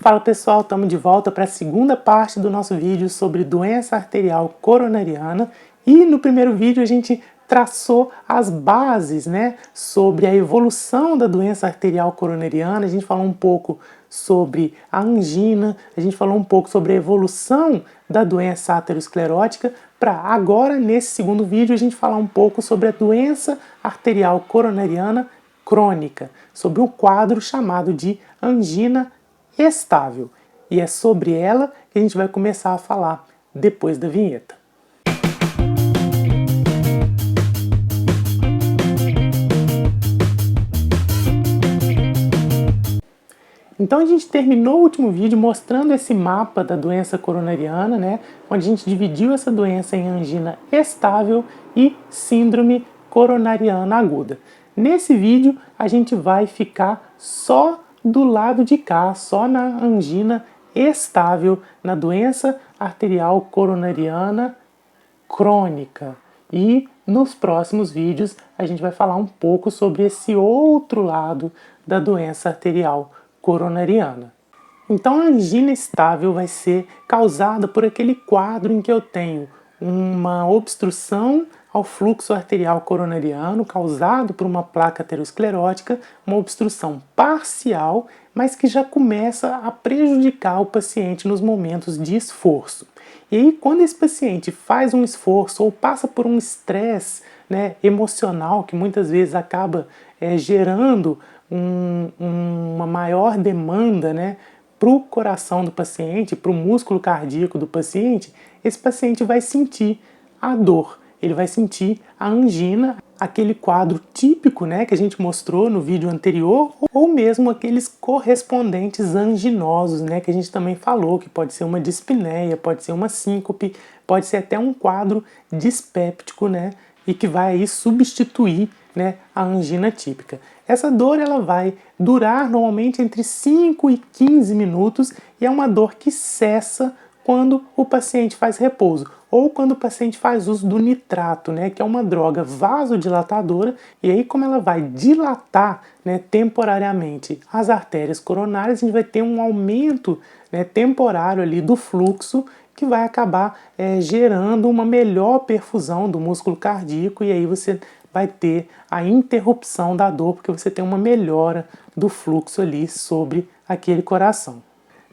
Fala pessoal, estamos de volta para a segunda parte do nosso vídeo sobre doença arterial coronariana e no primeiro vídeo a gente traçou as bases, sobre a evolução da doença arterial coronariana, a gente falou um pouco sobre a angina, a gente falou um pouco sobre a evolução da doença aterosclerótica, para agora nesse segundo vídeo a gente falar um pouco sobre a doença arterial coronariana crônica, sobre um quadro chamado de angina estável. E é sobre ela que a gente vai começar a falar depois da vinheta. Então a gente terminou o último vídeo mostrando esse mapa da doença coronariana, onde a gente dividiu essa doença em angina estável e síndrome coronariana aguda. Nesse vídeo a gente vai ficar só do lado de cá, só na angina estável, na doença arterial coronariana crônica. E nos próximos vídeos a gente vai falar um pouco sobre esse outro lado da doença arterial coronariana. Então a angina estável vai ser causada por aquele quadro em que eu tenho uma obstrução ao fluxo arterial coronariano causado por uma placa aterosclerótica, uma obstrução parcial, mas que já começa a prejudicar o paciente nos momentos de esforço. E aí, quando esse paciente faz um esforço ou passa por um estresse emocional, que muitas vezes acaba gerando uma maior demanda para o coração do paciente, para o músculo cardíaco do paciente, esse paciente vai sentir a dor, ele vai sentir a angina, aquele quadro típico que a gente mostrou no vídeo anterior, ou mesmo aqueles correspondentes anginosos, que a gente também falou, que pode ser uma dispneia, pode ser uma síncope, pode ser até um quadro dispéptico, e que vai aí substituir a angina típica. Essa dor ela vai durar normalmente entre 5 e 15 minutos e é uma dor que cessa quando o paciente faz repouso ou quando o paciente faz uso do nitrato, que é uma droga vasodilatadora, e aí como ela vai dilatar temporariamente as artérias coronárias, a gente vai ter um aumento temporário ali do fluxo que vai acabar gerando uma melhor perfusão do músculo cardíaco, e aí você vai ter a interrupção da dor, porque você tem uma melhora do fluxo ali sobre aquele coração.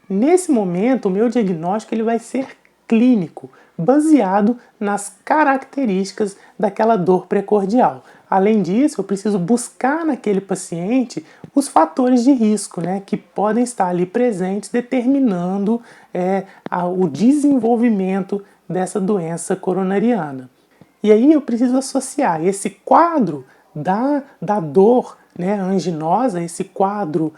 Nesse momento, o meu diagnóstico ele vai ser clínico, baseado nas características daquela dor precordial. Além disso, eu preciso buscar naquele paciente os fatores de risco, que podem estar ali presentes, determinando o desenvolvimento dessa doença coronariana. E aí eu preciso associar esse quadro da dor anginosa, esse quadro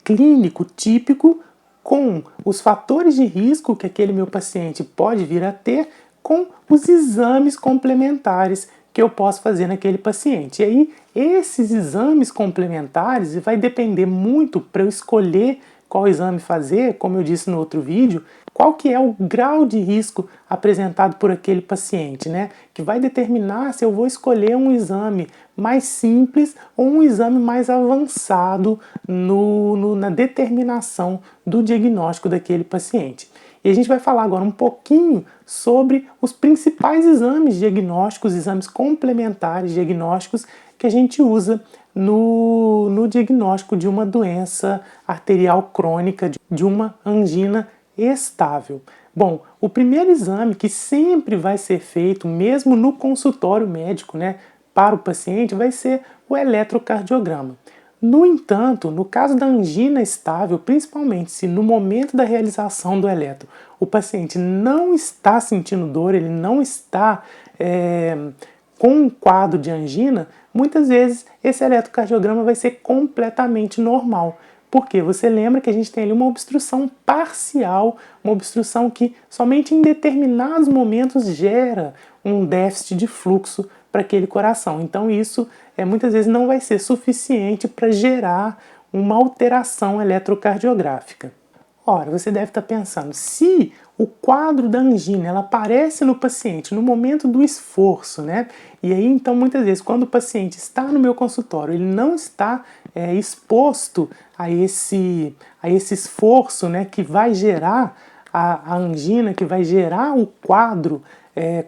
clínico típico, com os fatores de risco que aquele meu paciente pode vir a ter, com os exames complementares que eu posso fazer naquele paciente. E aí, esses exames complementares vai depender muito para eu escolher qual exame fazer, como eu disse no outro vídeo, qual que é o grau de risco apresentado por aquele paciente, que vai determinar se eu vou escolher um exame mais simples ou um exame mais avançado na determinação do diagnóstico daquele paciente. E a gente vai falar agora um pouquinho sobre os principais exames diagnósticos, exames complementares diagnósticos que a gente usa no diagnóstico de uma doença arterial crônica, de uma angina estável. Bom, o primeiro exame que sempre vai ser feito, mesmo no consultório médico, para o paciente, vai ser o eletrocardiograma. No entanto, no caso da angina estável, principalmente se no momento da realização do eletro o paciente não está sentindo dor, ele não está com um quadro de angina, muitas vezes esse eletrocardiograma vai ser completamente normal. Porque você lembra que a gente tem ali uma obstrução parcial, uma obstrução que somente em determinados momentos gera um déficit de fluxo para aquele coração. Então isso muitas vezes não vai ser suficiente para gerar uma alteração eletrocardiográfica. Ora, você deve estar pensando, se o quadro da angina, ela aparece no paciente no momento do esforço, né? E aí, então, muitas vezes, quando o paciente está no meu consultório, ele não está exposto a esse esforço, né, que vai gerar a angina, que vai gerar o quadro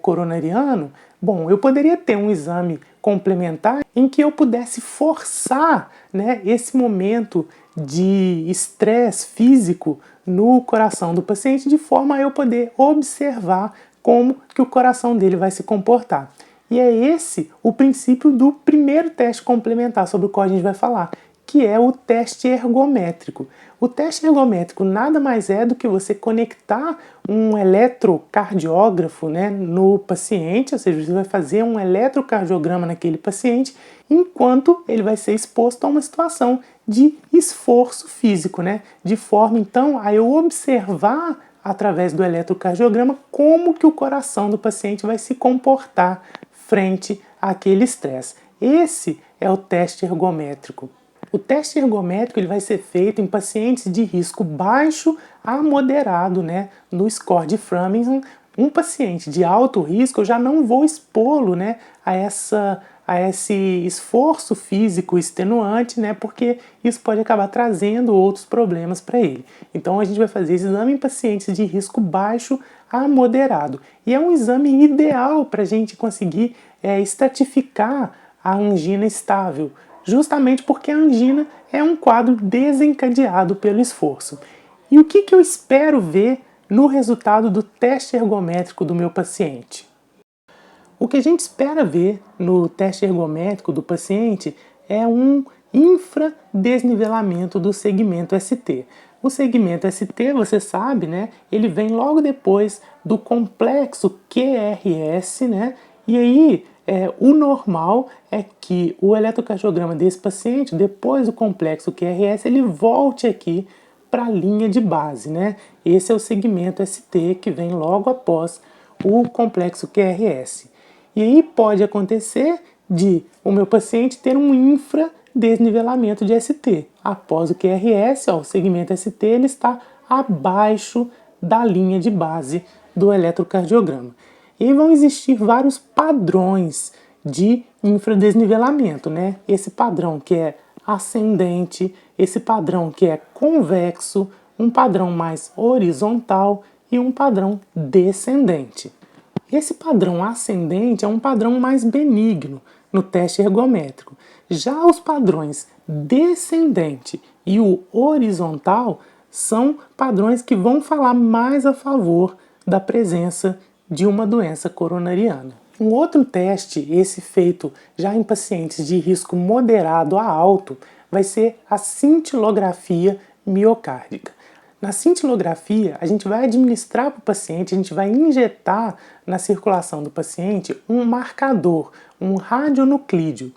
coronariano, bom, eu poderia ter um exame complementar em que eu pudesse forçar, né, esse momento de estresse físico no coração do paciente, de forma a eu poder observar como que o coração dele vai se comportar. E é esse o princípio do primeiro teste complementar sobre o qual a gente vai falar, que é o teste ergométrico. O teste ergométrico nada mais é do que você conectar um eletrocardiógrafo, né, no paciente, ou seja, você vai fazer um eletrocardiograma naquele paciente, enquanto ele vai ser exposto a uma situação de esforço físico, né, de forma então a eu observar através do eletrocardiograma como que o coração do paciente vai se comportar frente àquele estresse. Esse é o teste ergométrico. O teste ergométrico ele vai ser feito em pacientes de risco baixo a moderado, né, no score de Framingham. Um paciente de alto risco, eu já não vou expô-lo, né, a esse esforço físico extenuante, né, porque isso pode acabar trazendo outros problemas para ele. Então a gente vai fazer esse exame em pacientes de risco baixo a moderado. E é um exame ideal para a gente conseguir estratificar a angina estável, justamente porque a angina é um quadro desencadeado pelo esforço. E o que eu espero ver no resultado do teste ergométrico do meu paciente? O que a gente espera ver no teste ergométrico do paciente é um infradesnivelamento do segmento ST. O segmento ST, você sabe, né, ele vem logo depois do complexo QRS, né, e aí o normal é que o eletrocardiograma desse paciente, depois do complexo QRS, ele volte aqui para a linha de base, né? Esse é o segmento ST que vem logo após o complexo QRS. E aí pode acontecer de o meu paciente ter um infradesnivelamento de ST. Após o QRS, ó, o segmento ST ele está abaixo da linha de base do eletrocardiograma. E vão existir vários padrões de infradesnivelamento, né? Esse padrão que é ascendente, esse padrão que é convexo, um padrão mais horizontal e um padrão descendente. Esse padrão ascendente é um padrão mais benigno no teste ergométrico. Já os padrões descendente e o horizontal são padrões que vão falar mais a favor da presença de uma doença coronariana. Um outro teste, esse feito já em pacientes de risco moderado a alto, vai ser a cintilografia miocárdica. Na cintilografia, a gente vai administrar para o paciente, a gente vai injetar na circulação do paciente um marcador, um radionuclídeo.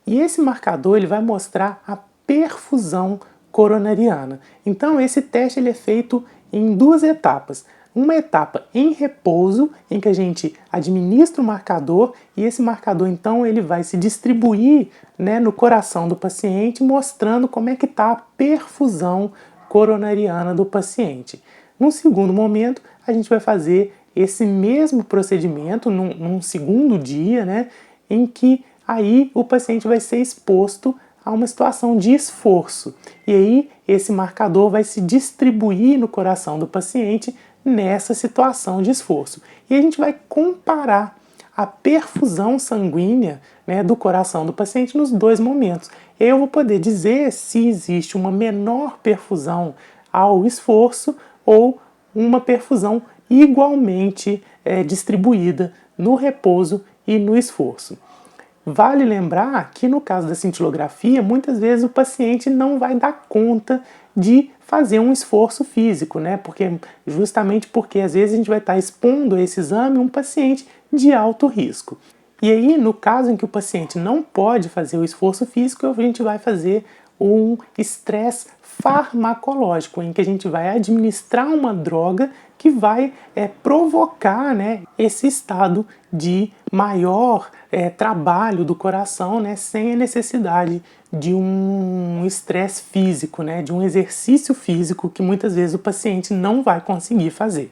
E esse marcador ele vai mostrar a perfusão coronariana. Então esse teste ele é feito em duas etapas. Uma etapa em repouso, em que a gente administra o marcador e esse marcador então ele vai se distribuir, né, no coração do paciente, mostrando como é que está a perfusão coronariana do paciente. Num segundo momento, a gente vai fazer esse mesmo procedimento num segundo dia, né, em que aí o paciente vai ser exposto a uma situação de esforço. E aí esse marcador vai se distribuir no coração do paciente nessa situação de esforço. E a gente vai comparar a perfusão sanguínea, né, do coração do paciente nos dois momentos. Eu vou poder dizer se existe uma menor perfusão ao esforço ou uma perfusão igualmente distribuída no repouso e no esforço. Vale lembrar que no caso da cintilografia, muitas vezes o paciente não vai dar conta de fazer um esforço físico, né? Justamente porque às vezes a gente vai estar expondo a esse exame um paciente de alto risco. E aí, no caso em que o paciente não pode fazer o esforço físico, a gente vai fazer um estresse farmacológico, em que a gente vai administrar uma droga que vai provocar, né, esse estado de maior trabalho do coração, né, sem a necessidade de um estresse físico, né, de um exercício físico que muitas vezes o paciente não vai conseguir fazer.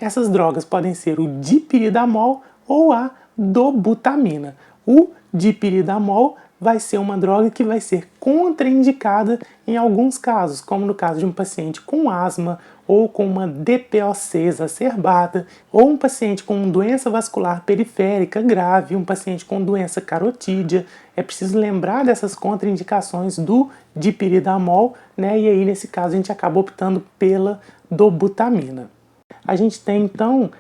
Essas drogas podem ser o dipiridamol ou a dobutamina. O dipiridamol vai ser uma droga que vai ser contraindicada em alguns casos, como no caso de um paciente com asma ou com uma DPOC exacerbada, ou um paciente com doença vascular periférica grave, um paciente com doença carotídea. É preciso lembrar dessas contraindicações do dipiridamol, né? E aí nesse caso a gente acaba optando pela dobutamina. A gente tem então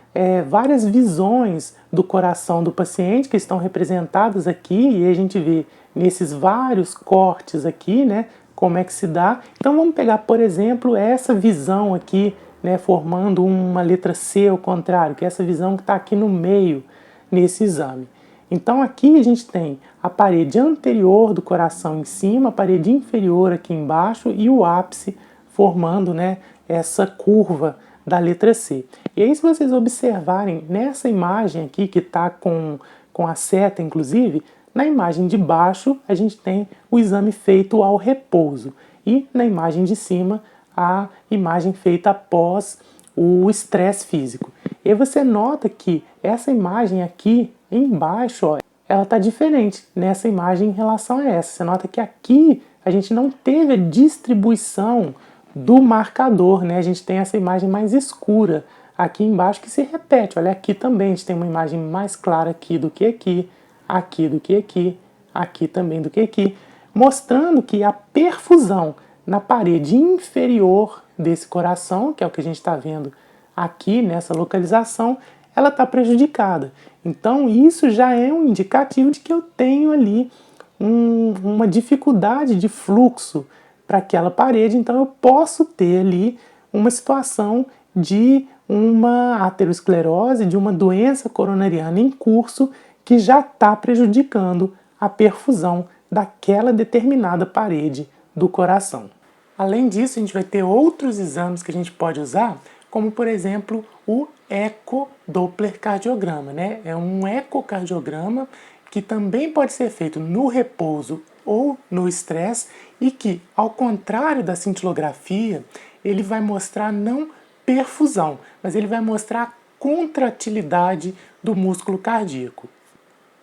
várias visões do coração do paciente que estão representadas aqui, e a gente vê nesses vários cortes aqui, né, como é que se dá. Então vamos pegar, por exemplo, essa visão aqui, né, formando uma letra C ao contrário, que é essa visão que está aqui no meio nesse exame. Então aqui a gente tem a parede anterior do coração em cima, a parede inferior aqui embaixo e o ápice formando, né, essa curva da letra C. E aí, se vocês observarem nessa imagem aqui, que está com a seta, inclusive, na imagem de baixo a gente tem o exame feito ao repouso e na imagem de cima a imagem feita após o estresse físico. E aí você nota que essa imagem aqui embaixo, ó, ela está diferente nessa imagem em relação a essa. Você nota que aqui a gente não teve a distribuição do marcador, né? A gente tem essa imagem mais escura aqui embaixo que se repete. Olha, aqui também a gente tem uma imagem mais clara aqui do que aqui, aqui do que aqui, aqui também do que aqui, mostrando que a perfusão na parede inferior desse coração, que é o que a gente está vendo aqui nessa localização, ela está prejudicada. Então isso já é um indicativo de que eu tenho ali uma dificuldade de fluxo para aquela parede, então eu posso ter ali uma situação de uma aterosclerose, de uma doença coronariana em curso que já está prejudicando a perfusão daquela determinada parede do coração. Além disso, a gente vai ter outros exames que a gente pode usar, como por exemplo o ecodopplercardiograma, né? É um ecocardiograma que também pode ser feito no repouso ou no estresse e que, ao contrário da cintilografia, ele vai mostrar não perfusão, mas ele vai mostrar a contratilidade do músculo cardíaco.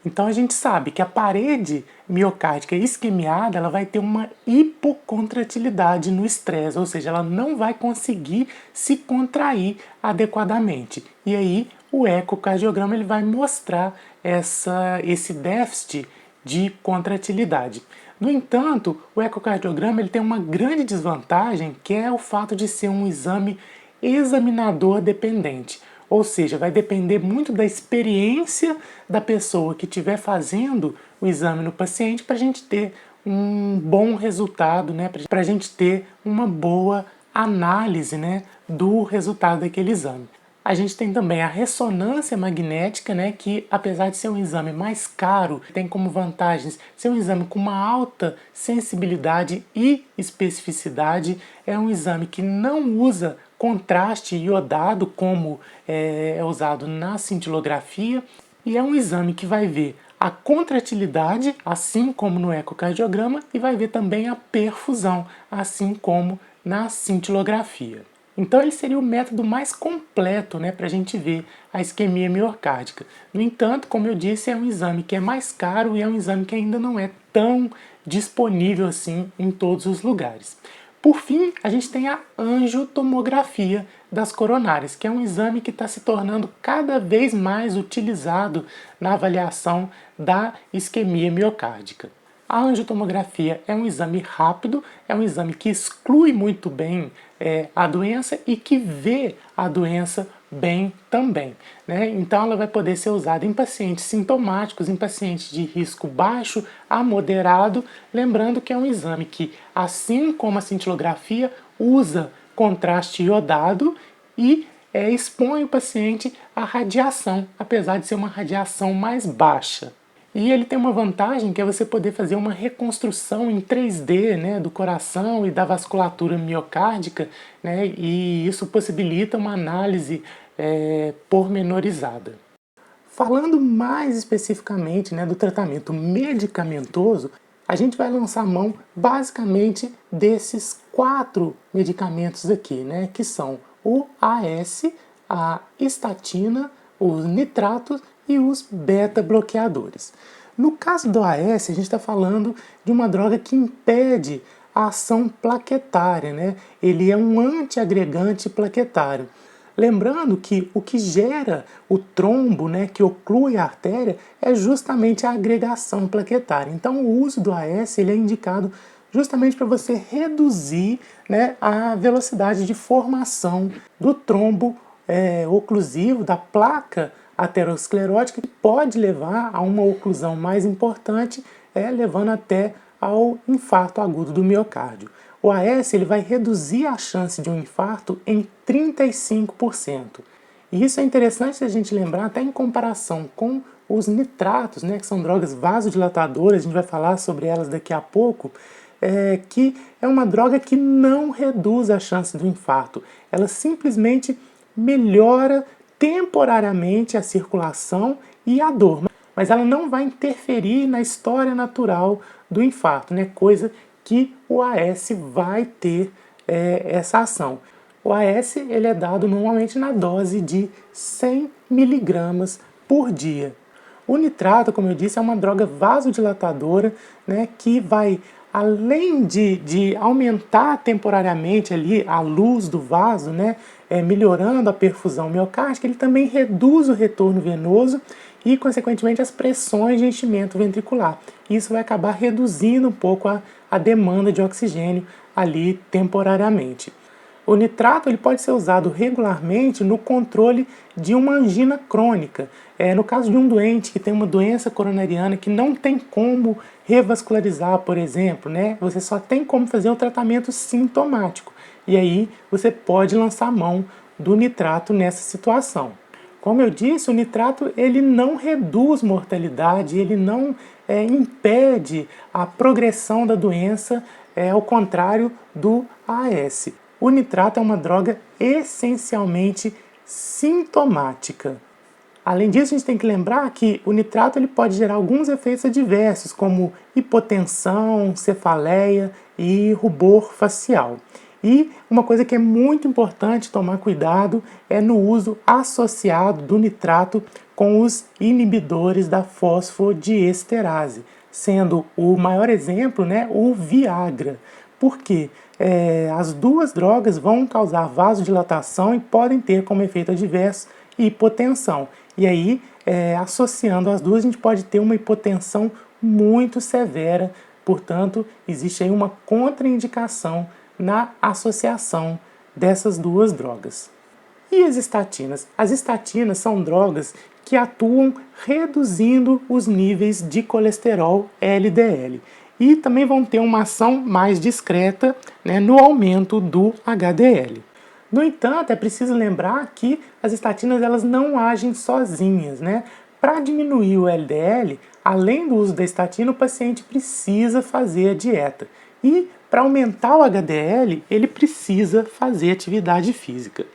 Então a gente sabe que a parede miocárdica isquemiada ela vai ter uma hipocontratilidade no estresse, ou seja, ela não vai conseguir se contrair adequadamente. E aí o ecocardiograma ele vai mostrar esse déficit de contratilidade. No entanto, o ecocardiograma ele tem uma grande desvantagem, que é o fato de ser um exame examinador dependente. Ou seja, vai depender muito da experiência da pessoa que estiver fazendo o exame no paciente para a gente ter um bom resultado, né? Para a gente ter uma boa análise, né, do resultado daquele exame. A gente tem também a ressonância magnética, né, que apesar de ser um exame mais caro, tem como vantagens ser um exame com uma alta sensibilidade e especificidade. É um exame que não usa contraste iodado como é usado na cintilografia e é um exame que vai ver a contratilidade, assim como no ecocardiograma, e vai ver também a perfusão, assim como na cintilografia. Então ele seria o método mais completo, né, para a gente ver a isquemia miocárdica. No entanto, como eu disse, é um exame que é mais caro e é um exame que ainda não é tão disponível assim em todos os lugares. Por fim, a gente tem a angiotomografia das coronárias, que é um exame que está se tornando cada vez mais utilizado na avaliação da isquemia miocárdica. A angiotomografia é um exame rápido, é um exame que exclui muito bem a doença e que vê a doença bem também, né? Então ela vai poder ser usada em pacientes sintomáticos, em pacientes de risco baixo a moderado, lembrando que é um exame que, assim como a cintilografia, usa contraste iodado e expõe o paciente à radiação, apesar de ser uma radiação mais baixa. E ele tem uma vantagem que é você poder fazer uma reconstrução em 3D, né, do coração e da vasculatura miocárdica, né, e isso possibilita uma análise pormenorizada. Falando mais especificamente, né, do tratamento medicamentoso, a gente vai lançar mão basicamente desses 4 medicamentos aqui, né, que são o AS, a estatina, os nitratos e os beta-bloqueadores. No caso do AS, a gente está falando de uma droga que impede a ação plaquetária, né? Ele é um antiagregante plaquetário. Lembrando que o que gera o trombo, né, que oclui a artéria, é justamente a agregação plaquetária. Então o uso do AS ele é indicado justamente para você reduzir, né, a velocidade de formação do trombo oclusivo, da placa aterosclerótica, que pode levar a uma oclusão mais importante, levando até ao infarto agudo do miocárdio. O AS ele vai reduzir a chance de um infarto em 35%. E isso é interessante a gente lembrar até em comparação com os nitratos, né, que são drogas vasodilatadoras, a gente vai falar sobre elas daqui a pouco, que é uma droga que não reduz a chance do infarto. Ela simplesmente melhora temporariamente a circulação e a dor, mas ela não vai interferir na história natural do infarto, né? Coisa que o AS vai ter essa ação. O AS ele é dado normalmente na dose de 100 miligramas por dia. O nitrato, como eu disse, é uma droga vasodilatadora, né, que vai, além de aumentar temporariamente ali a luz do vaso, né, melhorando a perfusão miocárdica, ele também reduz o retorno venoso e, consequentemente, as pressões de enchimento ventricular. Isso vai acabar reduzindo um pouco a demanda de oxigênio ali temporariamente. O nitrato ele pode ser usado regularmente no controle de uma angina crônica. No caso de um doente que tem uma doença coronariana que não tem como revascularizar, por exemplo, né? Você só tem como fazer o tratamento sintomático. E aí você pode lançar mão do nitrato nessa situação. Como eu disse, o nitrato ele não reduz mortalidade, ele não impede a progressão da doença, ao contrário do AS. O nitrato é uma droga essencialmente sintomática. Além disso, a gente tem que lembrar que o nitrato ele pode gerar alguns efeitos adversos, como hipotensão, cefaleia e rubor facial. E uma coisa que é muito importante tomar cuidado é no uso associado do nitrato com os inibidores da fosfodiesterase, sendo o maior exemplo, né, o Viagra. Por quê? As duas drogas vão causar vasodilatação e podem ter como efeito adverso hipotensão. E aí, associando as duas, a gente pode ter uma hipotensão muito severa. Portanto, existe aí uma contraindicação na associação dessas duas drogas. E as estatinas? As estatinas são drogas que atuam reduzindo os níveis de colesterol LDL. E também vão ter uma ação mais discreta, né, no aumento do HDL. No entanto, é preciso lembrar que as estatinas elas não agem sozinhas, né? Para diminuir o LDL, além do uso da estatina, o paciente precisa fazer a dieta. E para aumentar o HDL, ele precisa fazer atividade física.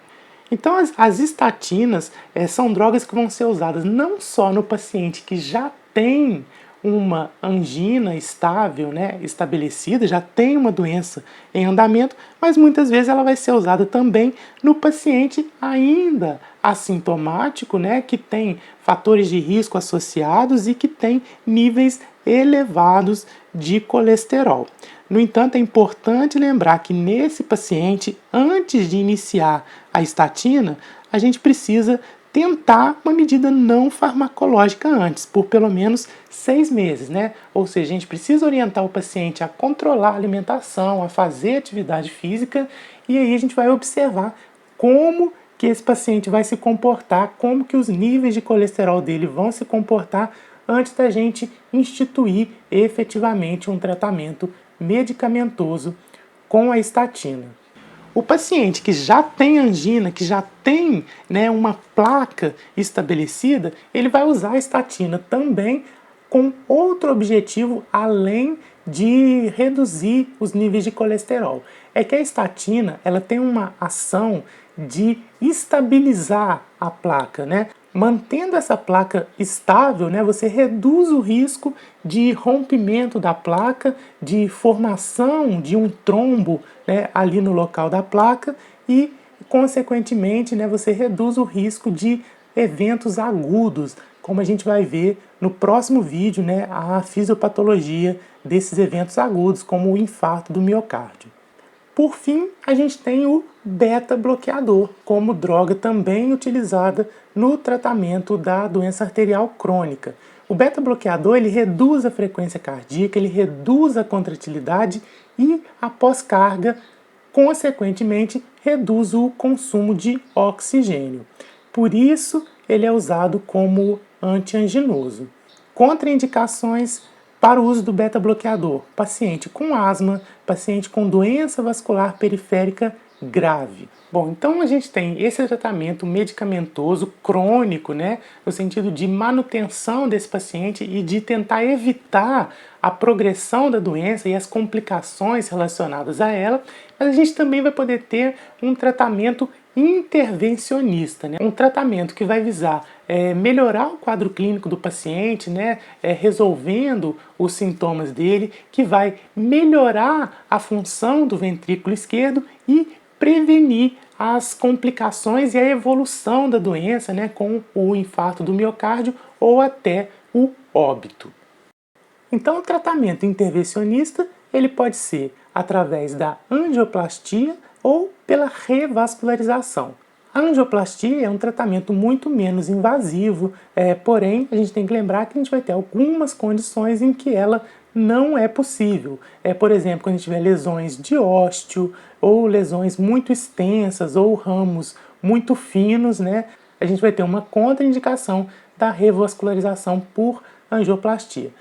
Então, as estatinas são drogas que vão ser usadas não só no paciente que já tem uma angina estável, né, estabelecida, já tem uma doença em andamento, mas muitas vezes ela vai ser usada também no paciente ainda assintomático, né, que tem fatores de risco associados e que tem níveis elevados de colesterol. No entanto, é importante lembrar que nesse paciente, antes de iniciar a estatina, a gente precisa tentar uma medida não farmacológica antes, por pelo menos 6 meses, né? Ou seja, a gente precisa orientar o paciente a controlar a alimentação, a fazer atividade física, e aí a gente vai observar como que esse paciente vai se comportar, como que os níveis de colesterol dele vão se comportar antes da gente instituir efetivamente um tratamento medicamentoso com a estatina. O paciente que já tem angina, que já tem, né, uma placa estabelecida, ele vai usar a estatina também com outro objetivo além de reduzir os níveis de colesterol. É que a estatina ela tem uma ação de estabilizar a placa, né? Mantendo essa placa estável, né, você reduz o risco de rompimento da placa, de formação de um trombo, né, ali no local da placa e, consequentemente, né, você reduz o risco de eventos agudos, como a gente vai ver no próximo vídeo, né, a fisiopatologia desses eventos agudos, como o infarto do miocárdio. Por fim, a gente tem o beta-bloqueador, como droga também utilizada no tratamento da doença arterial crônica. O beta-bloqueador ele reduz a frequência cardíaca, ele reduz a contratilidade e a pós-carga, consequentemente, reduz o consumo de oxigênio. Por isso, ele é usado como antianginoso. Contraindicações para o uso do beta-bloqueador: paciente com asma, paciente com doença vascular periférica grave. Bom, então a gente tem esse tratamento medicamentoso crônico, né, no sentido de manutenção desse paciente e de tentar evitar a progressão da doença e as complicações relacionadas a ela, mas a gente também vai poder ter um tratamento intervencionista, né? Um tratamento que vai visar melhorar o quadro clínico do paciente, né? Resolvendo os sintomas dele, que vai melhorar a função do ventrículo esquerdo e prevenir as complicações e a evolução da doença, né? Com o infarto do miocárdio ou até o óbito. Então, o tratamento intervencionista ele pode ser através da angioplastia ou pela revascularização. A angioplastia é um tratamento muito menos invasivo, porém a gente tem que lembrar que a gente vai ter algumas condições em que ela não é possível. Por exemplo, quando a gente tiver lesões de ósteo ou lesões muito extensas ou ramos muito finos, né, a gente vai ter uma contraindicação da revascularização por angioplastia.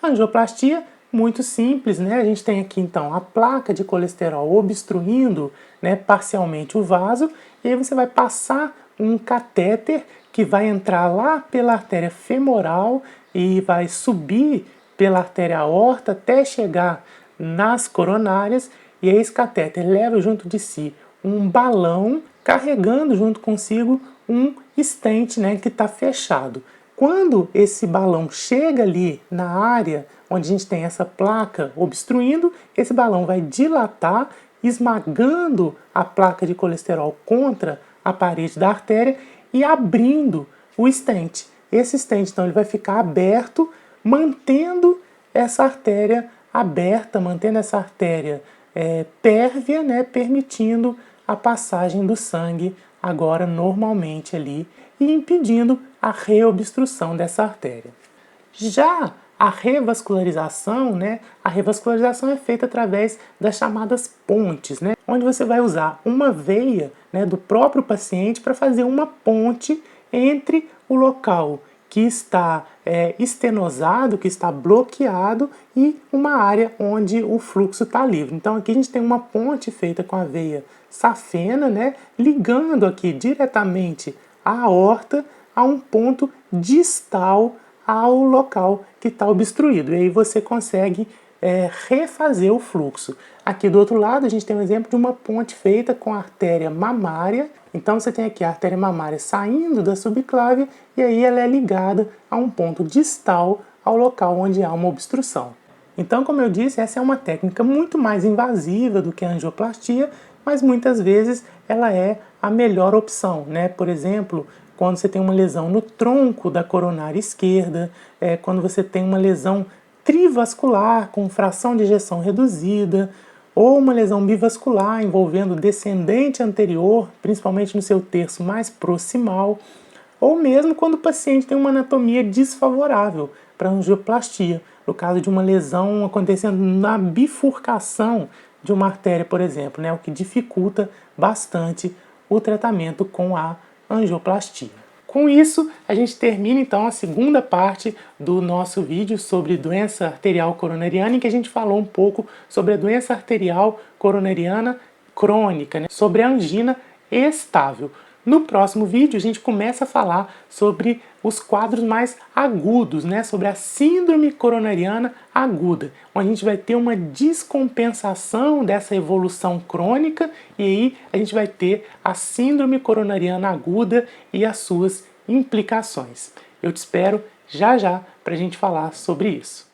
A angioplastia, muito simples, né? A gente tem aqui então a placa de colesterol obstruindo, né, parcialmente o vaso, e aí você vai passar um catéter que vai entrar lá pela artéria femoral e vai subir pela artéria aorta até chegar nas coronárias, e aí esse catéter leva junto de si um balão carregando junto consigo um stent, né, que está fechado. Quando esse balão chega ali na área onde a gente tem essa placa obstruindo, esse balão vai dilatar, esmagando a placa de colesterol contra a parede da artéria e abrindo o stent. Esse stent, então, ele vai ficar aberto, mantendo essa artéria aberta, mantendo essa artéria pérvia, né, permitindo a passagem do sangue agora normalmente ali e impedindo a reobstrução dessa artéria. Já a revascularização, né, a revascularização é feita através das chamadas pontes, né, onde você vai usar uma veia, né, do próprio paciente para fazer uma ponte entre o local que está estenosado, que está bloqueado, e uma área onde o fluxo está livre. Então aqui a gente tem uma ponte feita com a veia safena, né, ligando aqui diretamente a aorta a um ponto distal ao local que está obstruído. E aí você consegue refazer o fluxo. Aqui do outro lado a gente tem um exemplo de uma ponte feita com a artéria mamária. Então você tem aqui a artéria mamária saindo da subclávia e aí ela é ligada a um ponto distal ao local onde há uma obstrução. Então, como eu disse, essa é uma técnica muito mais invasiva do que a angioplastia, mas muitas vezes ela é a melhor opção, né? Por exemplo, quando você tem uma lesão no tronco da coronária esquerda, quando você tem uma lesão trivascular com fração de ejeção reduzida, ou uma lesão bivascular envolvendo o descendente anterior, principalmente no seu terço mais proximal, ou mesmo quando o paciente tem uma anatomia desfavorável para angioplastia, no caso de uma lesão acontecendo na bifurcação de uma artéria, por exemplo, né, o que dificulta bastante o tratamento com a angioplastia. Com isso, a gente termina então a segunda parte do nosso vídeo sobre doença arterial coronariana, em que a gente falou um pouco sobre a doença arterial coronariana crônica, né, sobre a angina estável. No próximo vídeo, a gente começa a falar sobre os quadros mais agudos, né? Sobre a síndrome coronariana aguda, onde a gente vai ter uma descompensação dessa evolução crônica e aí a gente vai ter a síndrome coronariana aguda e as suas implicações. Eu te espero já já para a gente falar sobre isso.